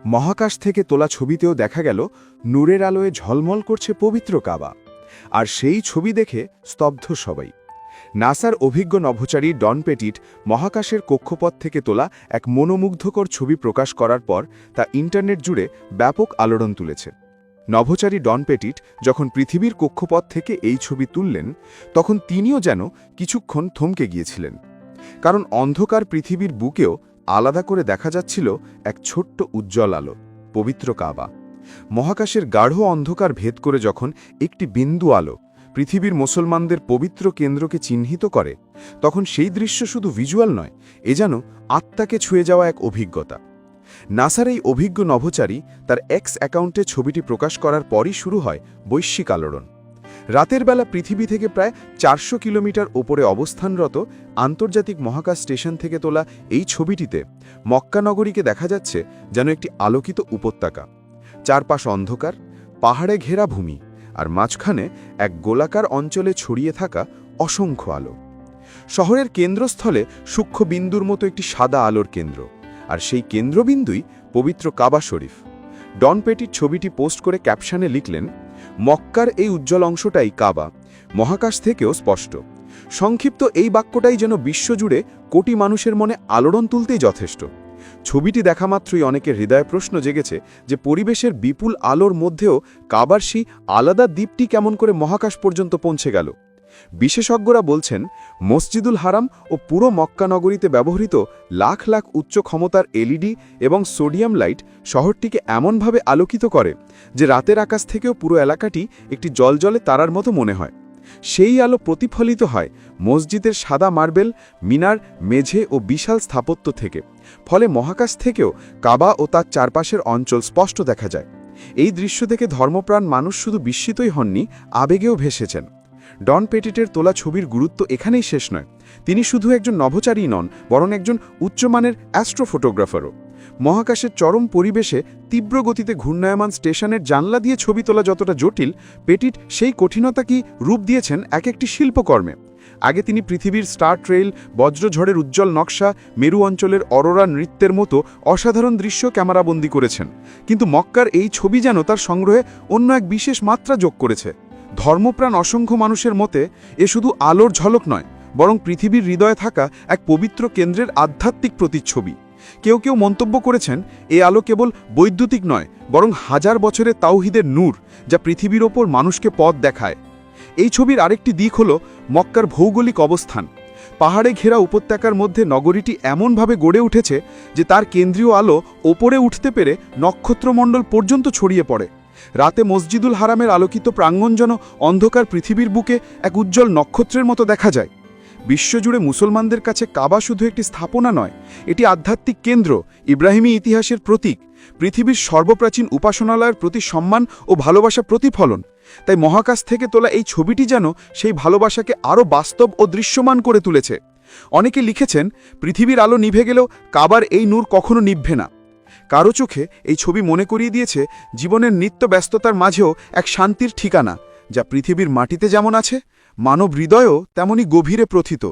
মহাকাশ থেকে তোলা ছবিতেও দেখা গেল নূরের আলোয় ঝলমল করছে পবিত্র কাবা। আর সেই ছবি দেখে স্তব্ধ সবাই। নাসার অভিজ্ঞ নভোচারী ডন পেটিট মহাকাশের কক্ষপথ থেকে তোলা এক মনোমুগ্ধকর ছবি প্রকাশ করার পর তা ইন্টারনেট জুড়ে ব্যাপক আলোড়ন তুলেছে। নভোচারী ডন পেটিট যখন পৃথিবীর কক্ষপথ থেকে এই ছবি তুললেন, তখন তিনিও যেন কিছুক্ষণ থমকে গিয়েছিলেন। কারণ অন্ধকার পৃথিবীর বুকেও আলাদা করে দেখা যাচ্ছিল এক ছোট্ট উজ্জ্বল আলো, পবিত্র কাবা। মহাকাশের গাঢ় অন্ধকার ভেদ করে যখন একটি বিন্দু আলো পৃথিবীর মুসলমানদের পবিত্র কেন্দ্রকে চিহ্নিত করে, তখন সেই দৃশ্য শুধু ভিজুয়াল নয়, এ যেন আত্মাকে ছুঁয়ে যাওয়া এক অভিজ্ঞতা। নাসার এই অভিজ্ঞ নভোচারী তার এক্স অ্যাকাউন্টে ছবিটি প্রকাশ করার পরই শুরু হয় বৈশ্বিক আলোড়ন। রাতের বেলা পৃথিবী থেকে প্রায় 400 কিলোমিটার ওপরে অবস্থানরত আন্তর্জাতিক মহাকাশ স্টেশন থেকে তোলা এই ছবিটিতে মক্কা নগরীকে দেখা যাচ্ছে যেন একটি আলোকিত উপত্যকা। চারপাশ অন্ধকার, পাহাড়ে ঘেরা ভূমি, আর মাঝখানে এক গোলাকার অঞ্চলে ছড়িয়ে থাকা অসংখ্য আলো। শহরের কেন্দ্রস্থলে সূক্ষ্ম বিন্দুর মতো একটি সাদা আলোর কেন্দ্র, আর সেই কেন্দ্রবিন্দুই পবিত্র কাবা শরীফ। ডন পেটিট ছবিটি পোস্ট করে ক্যাপশনে লিখলেন, মক্কার এই উজ্জ্বল অংশটাই কাবা, মহাকাশ থেকেও স্পষ্ট। সংক্ষিপ্ত এই বাক্যটাই যেন বিশ্বজুড়ে কোটি মানুষের মনে আলোড়ন তুলতেই যথেষ্ট। ছবিটি দেখা মাত্রই অনেকের হৃদয়ে প্রশ্ন জেগেছে যে পরিবেশের বিপুল আলোর মধ্যেও কাবার সেই আলাদা দ্বীপটি কেমন করে মহাকাশ পর্যন্ত পৌঁছে গেল। বিশেষজ্ঞরা বলছেন, মসজিদুল হারাম ও পুরো মক্কা নগরীতে ব্যবহৃত লাখ লাখ উচ্চ ক্ষমতার এলইডি এবং সোডিয়াম লাইট শহরটিকে এমনভাবে আলোকিত করে যে রাতের আকাশ থেকেও পুরো এলাকাটি একটি জ্বলজ্বলে তারার মতো মনে হয়। সেই আলো প্রতিফলিত হয় মসজিদের সাদা মার্বেল, মিনার, মেঝে ও বিশাল স্থাপত্য থেকে। ফলে মহাকাশ থেকেও কাবা ও তার চারপাশের অঞ্চল স্পষ্ট দেখা যায়। এই দৃশ্য দেখে ধর্মপ্রাণ মানুষ শুধু বিস্মিতই হননি, আবেগেও ভেসেছেন। ডন পেটিটের তোলা ছবির গুরুত্ব এখানেই শেষ নয়। তিনি শুধু একজন নভোচারী নন, বরং একজন উচ্চমানের অ্যাস্ট্রোফটোগ্রাফারও। মহাকাশের চরম পরিবেশে তীব্র গতিতে ঘূর্ণায়মান স্টেশনের জানলা দিয়ে ছবি তোলা যতটা জটিল, পেটিট সেই কঠিনতাকেই রূপ দিয়েছেন এক একটি শিল্পকর্মে। আগে তিনি পৃথিবীর স্টার ট্রেইল, বজ্রঝড়ের উজ্জ্বল নকশা, মেরু অঞ্চলের অরোরা নৃত্যের মতো অসাধারণ দৃশ্য ক্যামেরাবন্দি করেছেন। কিন্তু মক্কার এই ছবি যেন তার সংগ্রহে অন্য এক বিশেষ মাত্রা যোগ করেছে। ধর্মপ্রাণ অসংখ্য মানুষের মতে এ শুধু আলোর ঝলক নয়, বরং পৃথিবীর হৃদয়ে থাকা এক পবিত্র কেন্দ্রের আধ্যাত্মিক প্রতিচ্ছবি। কেউ কেউ মন্তব্য করেছেন, এ আলো কেবল বৈদ্যুতিক নয়, বরং হাজার বছরের তাওহীদের নূর, যা পৃথিবীর ওপর মানুষকে পথ দেখায়। এই ছবির আরেকটি দিক হল মক্কার ভৌগোলিক অবস্থান। পাহাড়ে ঘেরা উপত্যকার মধ্যে নগরীটি এমনভাবে গড়ে উঠেছে যে তার কেন্দ্রীয় আলো ওপরে উঠতে পেরে নক্ষত্রমণ্ডল পর্যন্ত ছড়িয়ে পড়ে। রাতে মসজিদুল হারামের আলোকিত প্রাঙ্গণ যেন অন্ধকার পৃথিবীর বুকে এক উজ্জ্বল নক্ষত্রের মতো দেখা যায়। বিশ্বজুড়ে মুসলমানদের কাছে কাবা শুধু একটি স্থাপনা নয়, এটি আধ্যাত্মিক কেন্দ্র, ইব্রাহিমী ইতিহাসের প্রতীক, পৃথিবীর সর্বপ্রাচীন উপাসনালয়ের প্রতি সম্মান ও ভালোবাসা প্রতিফলন। তাই মহাকাশ থেকে তোলা এই ছবিটি যেন সেই ভালোবাসাকে আরও বাস্তব ও দৃশ্যমান করে তুলেছে। অনেকে লিখেছেন, পৃথিবীর আলো নিভে গেলেও কাবার এই নূর কখনো নিভবে না। কারো চোখে এই ছবি মনে করিয়ে দিয়েছে জীবনের নিত্য ব্যস্ততার মাঝেও এক শান্তির ঠিকানা, যা পৃথিবীর মাটিতে যেমন আছে, মানব হৃদয়েও তেমনি গভীরে প্রথিত।